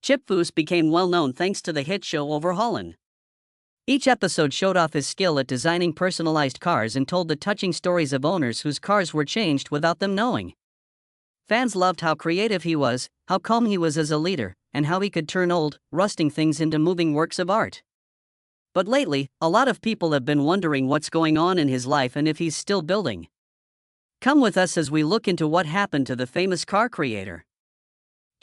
Chip Foose became well known thanks to the hit show Overhaulin. Each episode showed off his skill at designing personalized cars and told the touching stories of owners whose cars were changed without them knowing. Fans loved how creative he was, how calm he was as a leader, and how he could turn old, rusting things into moving works of art. But lately, a lot of people have been wondering what's going on in his life and if he's still building. Come with us as we look into what happened to the famous car creator.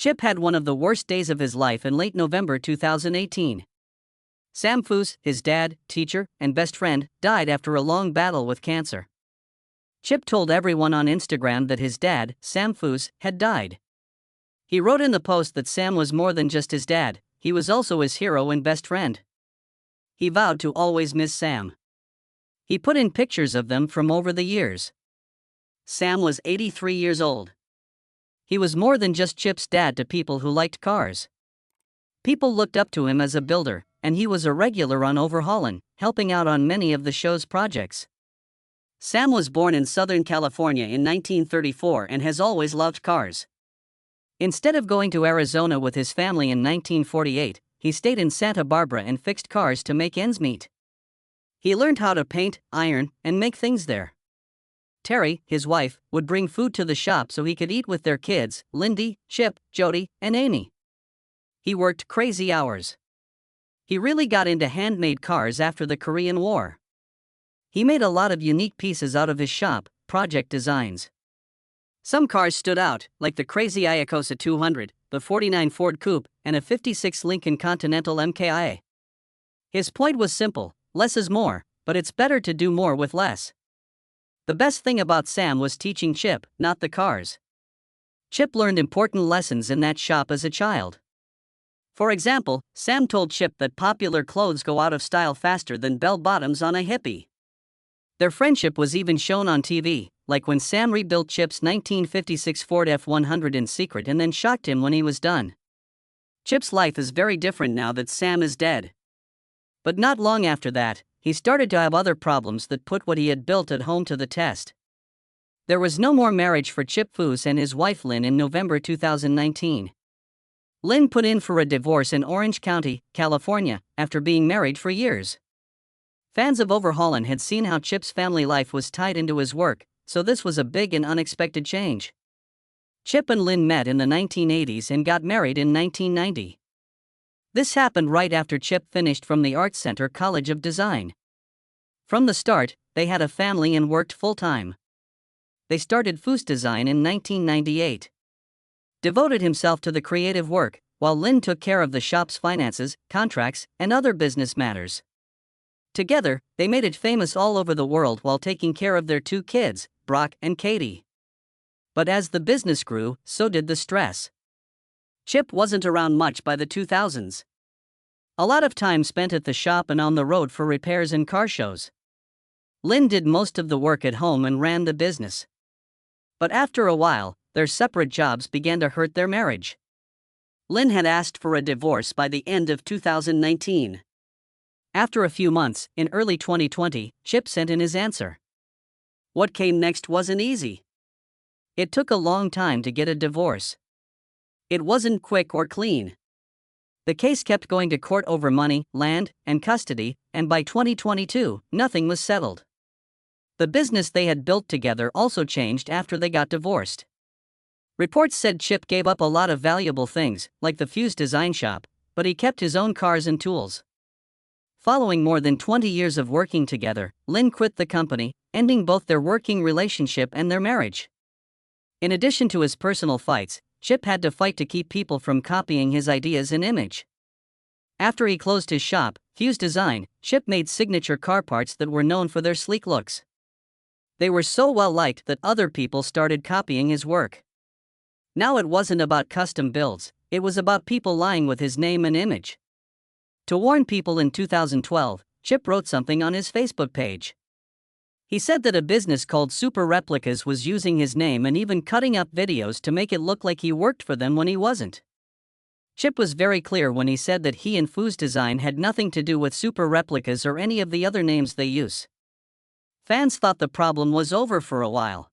Chip had one of the worst days of his life in late November 2018. Sam Foose, his dad, teacher, and best friend, died after a long battle with cancer. Chip told everyone on Instagram that his dad, Sam Foose, had died. He wrote in the post that Sam was more than just his dad, he was also his hero and best friend. He vowed to always miss Sam. He put in pictures of them from over the years. Sam was 83 years old. He was more than just Chip's dad to people who liked cars. People looked up to him as a builder, and he was a regular on Overhaulin, helping out on many of the show's projects. Sam was born in Southern California in 1934 and has always loved cars. Instead of going to Arizona with his family in 1948, he stayed in Santa Barbara and fixed cars to make ends meet. He learned how to paint, iron, and make things there. Terry, his wife, would bring food to the shop so he could eat with their kids, Lindy, Chip, Jody, and Amy. He worked crazy hours. He really got into handmade cars after the Korean War. He made a lot of unique pieces out of his shop, project designs. Some cars stood out, like the crazy Iacocca 200, the 49 Ford Coupe, and a 56 Lincoln Continental MKI. His point was simple: less is more, but it's better to do more with less. The best thing about Sam was teaching Chip, not the cars. Chip learned important lessons in that shop as a child. For example, Sam told Chip that popular clothes go out of style faster than bell-bottoms on a hippie. Their friendship was even shown on TV, like when Sam rebuilt Chip's 1956 Ford F100 in secret and then shocked him when he was done. Chip's life is very different now that Sam is dead. But not long after that, he started to have other problems that put what he had built at home to the test. There was no more marriage for Chip Foose and his wife Lynn in November 2019. Lynn put in for a divorce in Orange County, California, after being married for years. Fans of Overhaulin had seen how Chip's family life was tied into his work, so this was a big and unexpected change. Chip and Lynn met in the 1980s and got married in 1990. This happened right after Chip finished from the Art Center College of Design. From the start, they had a family and worked full-time. They started Foose Design in 1998. Devoted himself to the creative work, while Lynn took care of the shop's finances, contracts, and other business matters. Together, they made it famous all over the world while taking care of their two kids, Brock and Katie. But as the business grew, so did the stress. Chip wasn't around much by the 2000s. A lot of time spent at the shop and on the road for repairs and car shows. Lynn did most of the work at home and ran the business. But after a while, their separate jobs began to hurt their marriage. Lynn had asked for a divorce by the end of 2019. After a few months, in early 2020, Chip sent in his answer. What came next wasn't easy. It took a long time to get a divorce. It wasn't quick or clean. The case kept going to court over money, land, and custody, and by 2022, nothing was settled. The business they had built together also changed after they got divorced. Reports said Chip gave up a lot of valuable things, like the Foose Design Shop, but he kept his own cars and tools. Following more than 20 years of working together, Lynn quit the company, ending both their working relationship and their marriage. In addition to his personal fights, Chip had to fight to keep people from copying his ideas and image. After he closed his shop, Foose Design, Chip made signature car parts that were known for their sleek looks. They were so well liked that other people started copying his work. Now it wasn't about custom builds, it was about people lying with his name and image. To warn people in 2012, Chip wrote something on his Facebook page. He said that a business called Super Replicas was using his name and even cutting up videos to make it look like he worked for them when he wasn't. Chip was very clear when he said that he and Foose Design had nothing to do with Super Replicas or any of the other names they use. Fans thought the problem was over for a while.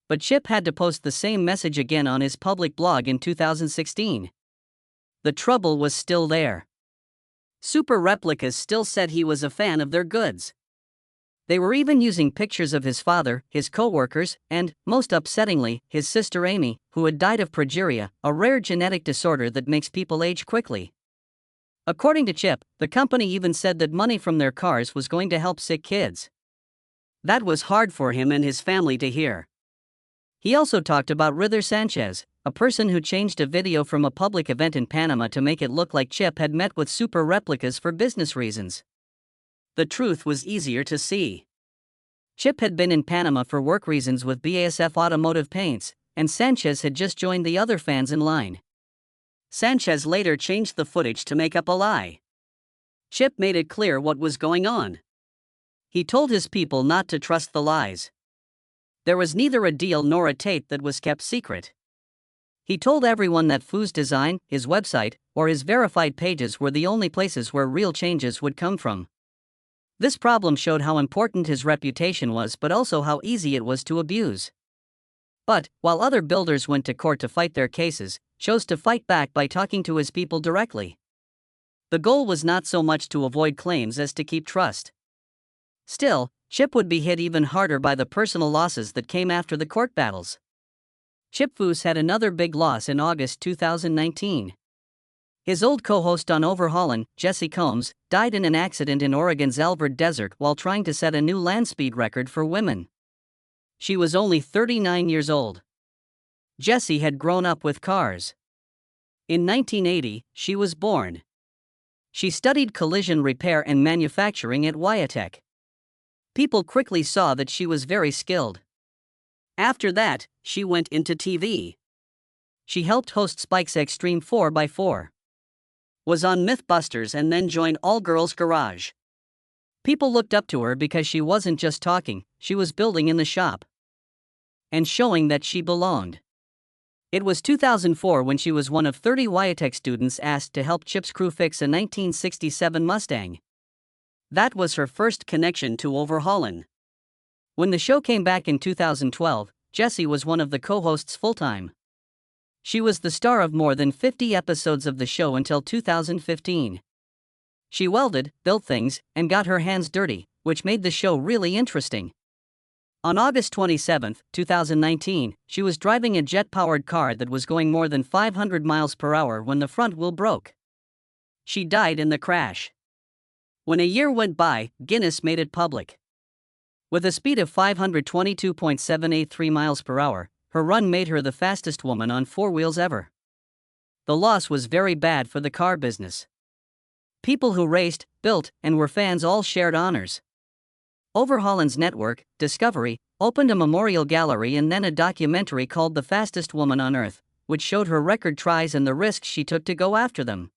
But Chip had to post the same message again on his public blog in 2016. The trouble was still there. Super Replicas still said he was a fan of their goods. They were even using pictures of his father, his co-workers, and, most upsettingly, his sister Amy, who had died of progeria, a rare genetic disorder that makes people age quickly. According to Chip, the company even said that money from their cars was going to help sick kids. That was hard for him and his family to hear. He also talked about Rither Sanchez, a person who changed a video from a public event in Panama to make it look like Chip had met with Super Replicas for business reasons. The truth was easier to see. Chip had been in Panama for work reasons with BASF Automotive Paints, and Sanchez had just joined the other fans in line. Sanchez later changed the footage to make up a lie. Chip made it clear what was going on. He told his people not to trust the lies. There was neither a deal nor a tape that was kept secret. He told everyone that Foose design, his website, or his verified pages were the only places where real changes would come from. This problem showed how important his reputation was, but also how easy it was to abuse. But, while other builders went to court to fight their cases, chose to fight back by talking to his people directly. The goal was not so much to avoid claims as to keep trust. Still, Chip would be hit even harder by the personal losses that came after the court battles. Chip Foose had another big loss in August 2019. His old co-host on Overhaulin, Jessie Combs, died in an accident in Oregon's Alvord Desert while trying to set a new land speed record for women. She was only 39 years old. Jessie had grown up with cars. In 1980, she was born. She studied collision repair and manufacturing at Wyatech. People quickly saw that she was very skilled. After that, she went into TV. She helped host Spike's Extreme 4x4. Was on Mythbusters and then joined All Girls Garage. People looked up to her because she wasn't just talking, she was building in the shop. And showing that she belonged. It was 2004 when she was one of 30 Wyatech students asked to help Chip's crew fix a 1967 Mustang. That was her first connection to Overhaulin. When the show came back in 2012, Jessie was one of the co-hosts full-time. She was the star of more than 50 episodes of the show until 2015. She welded, built things, and got her hands dirty, which made the show really interesting. On August 27, 2019, she was driving a jet-powered car that was going more than 500 miles per hour when the front wheel broke. She died in the crash. When a year went by, Guinness made it public. With a speed of 522.783 miles per hour, her run made her the fastest woman on four wheels ever. The loss was very bad for the car business. People who raced, built, and were fans all shared honors. Overhaulin's network, Discovery, opened a memorial gallery and then a documentary called The Fastest Woman on Earth, which showed her record tries and the risks she took to go after them.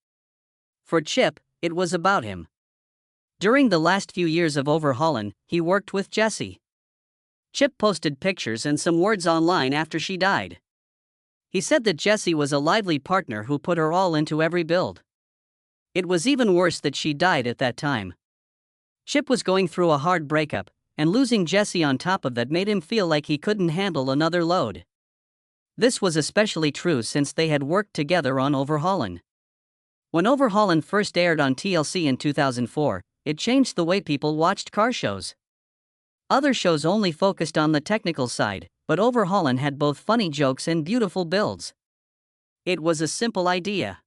For Chip, it was about him. During the last few years of Overhaulin, he worked with Jessie. Chip posted pictures and some words online after she died. He said that Jessie was a lively partner who put her all into every build. It was even worse that she died at that time. Chip was going through a hard breakup, and losing Jessie on top of that made him feel like he couldn't handle another load. This was especially true since they had worked together on Overhaulin. When Overhaulin first aired on TLC in 2004, it changed the way people watched car shows. Other shows only focused on the technical side, but Overhaulin had both funny jokes and beautiful builds. It was a simple idea.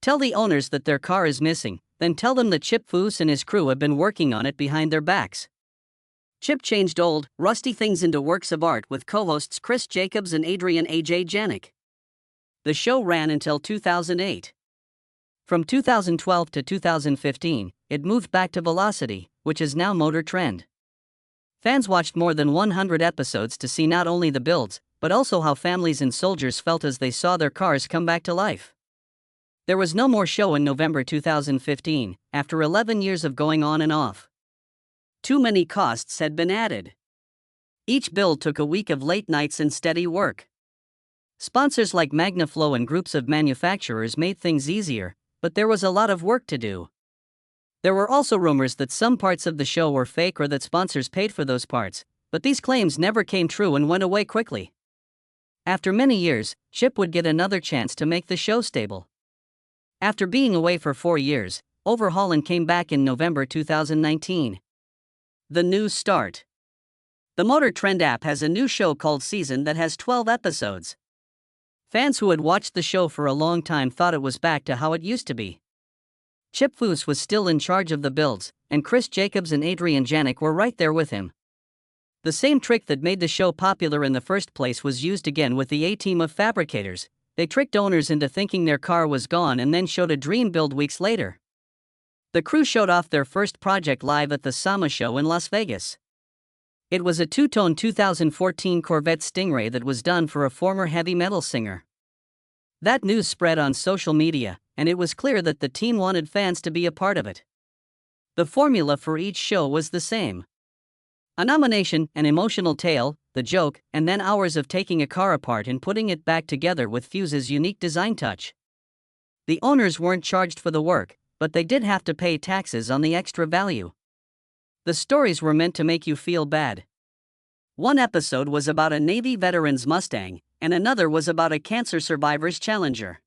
Tell the owners that their car is missing, then tell them that Chip Foose and his crew have been working on it behind their backs. Chip changed old, rusty things into works of art with co-hosts Chris Jacobs and Adrian A.J. Janik. The show ran until 2008. From 2012 to 2015, it moved back to Velocity, which is now Motor Trend. Fans watched more than 100 episodes to see not only the builds, but also how families and soldiers felt as they saw their cars come back to life. There was no more show in November 2015, after 11 years of going on and off. Too many costs had been added. Each build took a week of late nights and steady work. Sponsors like MagnaFlow and groups of manufacturers made things easier, but there was a lot of work to do. There were also rumors that some parts of the show were fake or that sponsors paid for those parts, but these claims never came true and went away quickly. After many years, Chip would get another chance to make the show stable. After being away for 4 years, Overhaulin came back in November 2019. The new start. The Motor Trend app has a new show called Season that has 12 episodes. Fans who had watched the show for a long time thought it was back to how it used to be. Chip Foose was still in charge of the builds, and Chris Jacobs and Adrian Janik were right there with him. The same trick that made the show popular in the first place was used again with the A-team of fabricators. They tricked owners into thinking their car was gone and then showed a dream build weeks later. The crew showed off their first project live at the SAMA show in Las Vegas. It was a two-tone 2014 Corvette Stingray that was done for a former heavy metal singer. That news spread on social media, and it was clear that the team wanted fans to be a part of it. The formula for each show was the same. A nomination, an emotional tale, the joke, and then hours of taking a car apart and putting it back together with Foose's unique design touch. The owners weren't charged for the work, but they did have to pay taxes on the extra value. The stories were meant to make you feel bad. One episode was about a Navy veteran's Mustang, and another was about a cancer survivor's Challenger.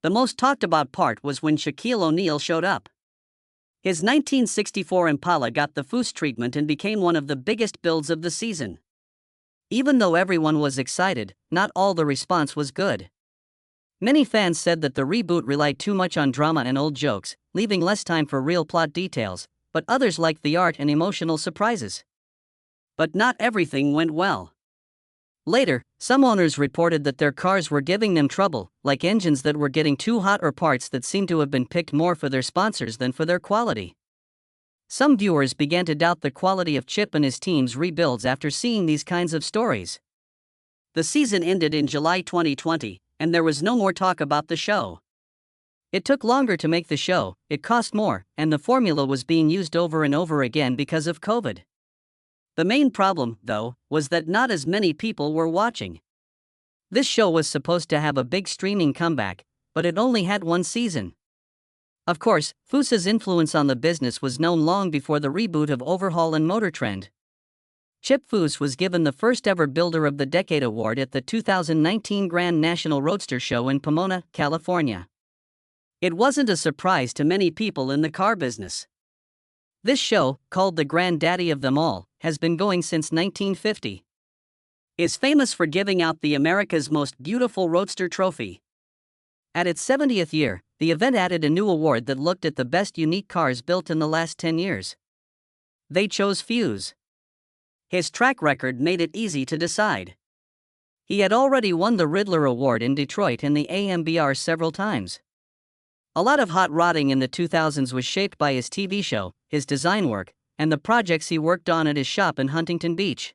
The most talked about part was when Shaquille O'Neal showed up. His 1964 Impala got the Foose treatment and became one of the biggest builds of the season. Even though everyone was excited, not all the response was good. Many fans said that the reboot relied too much on drama and old jokes, leaving less time for real plot details, but others liked the art and emotional surprises. But not everything went well. Later, some owners reported that their cars were giving them trouble, like engines that were getting too hot or parts that seemed to have been picked more for their sponsors than for their quality. Some viewers began to doubt the quality of Chip and his team's rebuilds after seeing these kinds of stories. The season ended in July 2020, and there was no more talk about the show. It took longer to make the show, it cost more, and the formula was being used over and over again because of COVID. The main problem, though, was that not as many people were watching. This show was supposed to have a big streaming comeback, but it only had one season. Of course, Foose's influence on the business was known long before the reboot of Overhaulin Motor Trend. Chip Foose was given the first ever Builder of the Decade award at the 2019 Grand National Roadster Show in Pomona, California. It wasn't a surprise to many people in the car business. This show, called the granddaddy of them all, has been going since 1950. Is famous for giving out the America's Most Beautiful Roadster trophy. At its 70th year, the event added a new award that looked at the best unique cars built in the last 10 years. They chose Foose. His track record made it easy to decide. He had already won the Riddler Award in Detroit and the AMBR several times. A lot of hot rodding in the 2000s was shaped by his TV show, his design work, and the projects he worked on at his shop in Huntington Beach.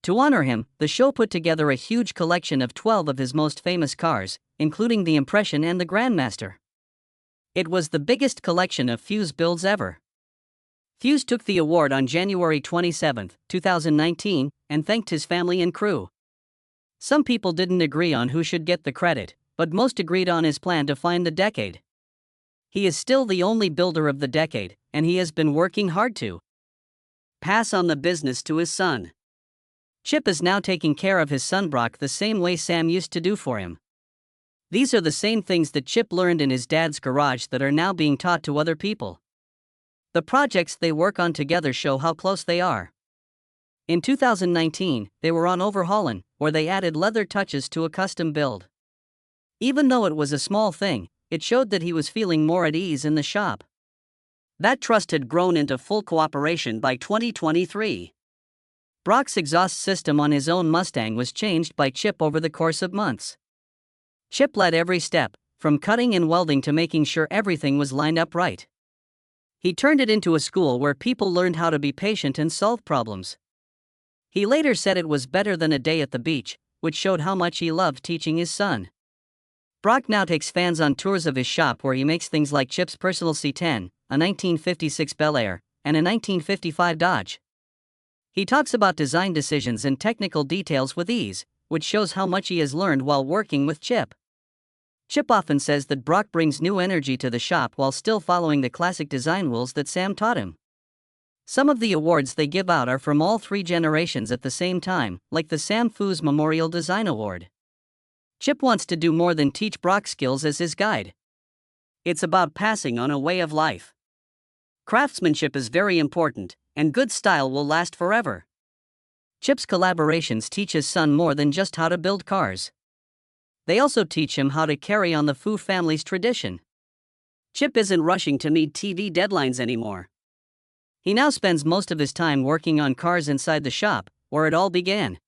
To honor him, the show put together a huge collection of 12 of his most famous cars, including the Impression and the Grandmaster. It was the biggest collection of Foose builds ever. Foose took the award on January 27, 2019, and thanked his family and crew. Some people didn't agree on who should get the credit, but most agreed on his plan to find the decade. He is still the only builder of the decade, and he has been working hard to pass on the business to his son. Chip is now taking care of his son Brock the same way Sam used to do for him. These are the same things that Chip learned in his dad's garage that are now being taught to other people. The projects they work on together show how close they are. In 2019, they were on Overhaulin, where they added leather touches to a custom build. Even though it was a small thing, it showed that he was feeling more at ease in the shop. That trust had grown into full cooperation by 2023. Brock's exhaust system on his own Mustang was changed by Chip over the course of months. Chip led every step, from cutting and welding to making sure everything was lined up right. He turned it into a school where people learned how to be patient and solve problems. He later said it was better than a day at the beach, which showed how much he loved teaching his son. Brock now takes fans on tours of his shop where he makes things like Chip's personal C10, a 1956 Bel Air, and a 1955 Dodge. He talks about design decisions and technical details with ease, which shows how much he has learned while working with Chip. Chip often says that Brock brings new energy to the shop while still following the classic design rules that Sam taught him. Some of the awards they give out are from all three generations at the same time, like the Sam Foose Memorial Design Award. Chip wants to do more than teach Brock skills as his guide. It's about passing on a way of life. Craftsmanship is very important, and good style will last forever. Chip's collaborations teach his son more than just how to build cars. They also teach him how to carry on the Foose family's tradition. Chip isn't rushing to meet TV deadlines anymore. He now spends most of his time working on cars inside the shop, where it all began.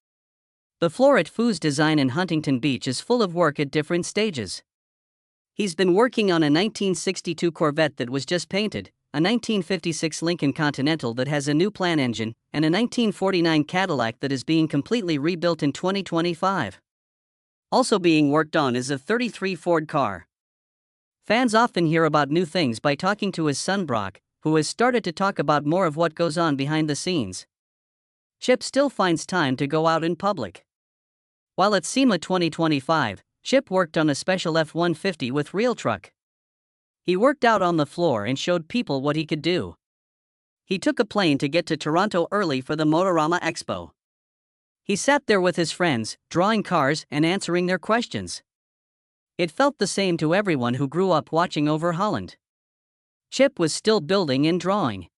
The floor at Foose Design in Huntington Beach is full of work at different stages. He's been working on a 1962 Corvette that was just painted, a 1956 Lincoln Continental that has a new plan engine, and a 1949 Cadillac that is being completely rebuilt in 2025. Also being worked on is a '33 Ford car. Fans often hear about new things by talking to his son Brock, who has started to talk about more of what goes on behind the scenes. Chip still finds time to go out in public. While at SEMA 2025, Chip worked on a special F-150 with Real Truck. He worked out on the floor and showed people what he could do. He took a plane to get to Toronto early for the Motorama Expo. He sat there with his friends, drawing cars and answering their questions. It felt the same to everyone who grew up watching Overhaulin. Chip was still building and drawing.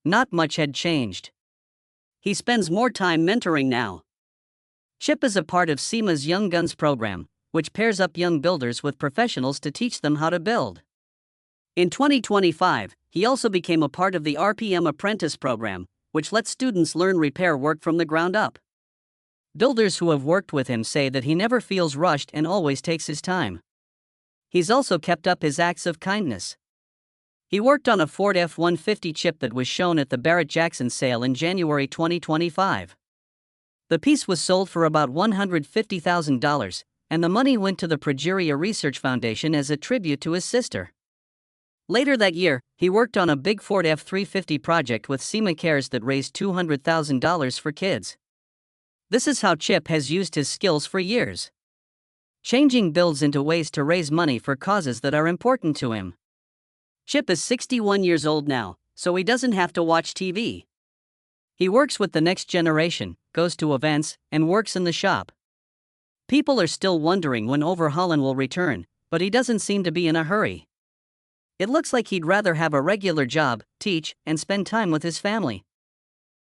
Not much had changed. He spends more time mentoring now. Chip is a part of SEMA's Young Guns program, which pairs up young builders with professionals to teach them how to build. In 2025, he also became a part of the RPM Apprentice program, which lets students learn repair work from the ground up. Builders who have worked with him say that he never feels rushed and always takes his time. He's also kept up his acts of kindness. He worked on a Ford F-150 Chip that was shown at the Barrett-Jackson sale in January 2025. The piece was sold for about $150,000, and the money went to the Progeria Research Foundation as a tribute to his sister. Later that year, he worked on a big Ford F-350 project with SEMA Cares that raised $200,000 for kids. This is how Chip has used his skills for years. Changing builds into ways to raise money for causes that are important to him. Chip is 61 years old now, so he doesn't have to watch TV. He works with the next generation, goes to events, and works in the shop. People are still wondering when Overhaulin will return, but he doesn't seem to be in a hurry. It looks like he'd rather have a regular job, teach, and spend time with his family.